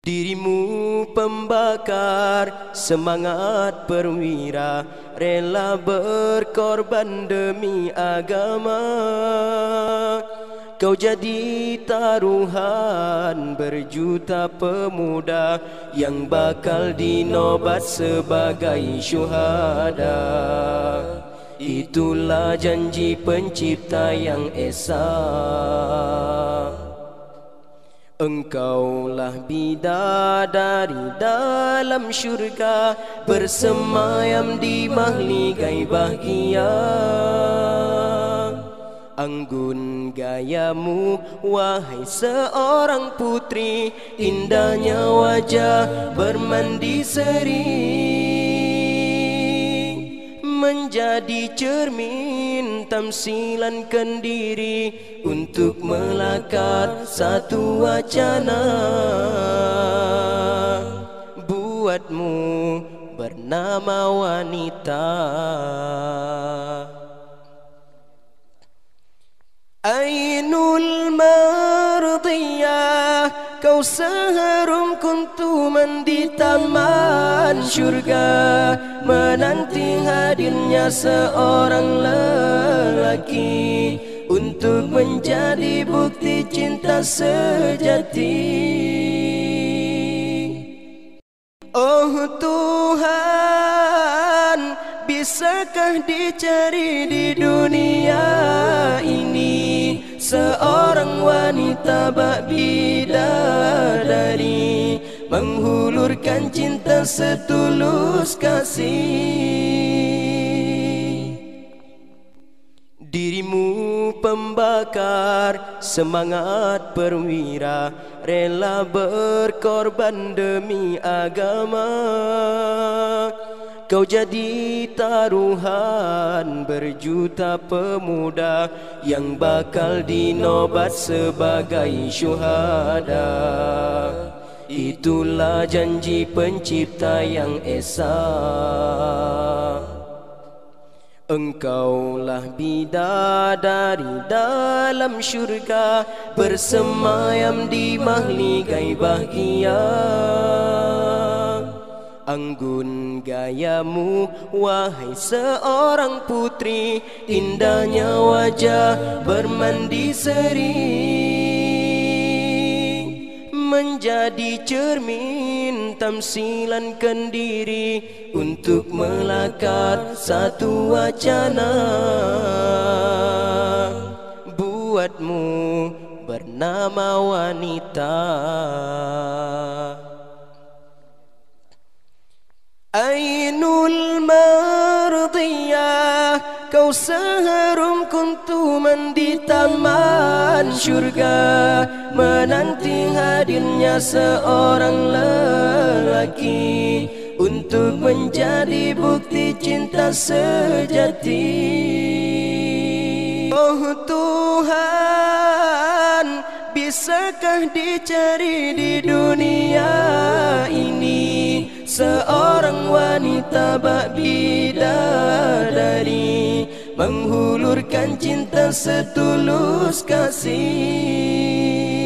Dirimu pembakar semangat perwira, rela berkorban demi agama. Kau jadi taruhan berjuta pemuda yang bakal dinobat sebagai syuhada. Itulah janji pencipta yang esa. Engkaulah bidadari dalam syurga, bersemayam di mahligai bahagia. Anggun gayamu wahai seorang putri, indahnya wajah bermandi seri, menjadi cermin tamsilan kendiri untuk melakat satu wacana. Buatmu bernama wanita. Ainul mardiyah, kau seharum kuntuman di taman syurga, menanti hadirnya seorang lelaki untuk menjadi bukti cinta sejati. Oh Tuhan, bisakah dicari di dunia ini seorang wanita bak bidadari, menghulurkan cinta setulus kasih. Dirimu pembakar semangat perwira, rela berkorban demi agama. Kau jadi taruhan berjuta pemuda yang bakal dinobat sebagai syuhada. Itulah janji pencipta yang esa. Engkaulah bidadari dalam syurga, bersemayam di mahligai bahagia. Anggun gayamu wahai seorang putri, indahnya wajah bermandi seri, menjadi cermin tamsilan kendiri untuk melakat satu wacana. Buatmu bernama wanita. Ainul mardiyah, kau seharum kuntuman di taman syurga, menanti hadirnya seorang lelaki untuk menjadi bukti cinta sejati. Oh Tuhan, bisakah dicari di dunia ini seorang wanita bak bidadari, menghulurkan cinta setulus kasih.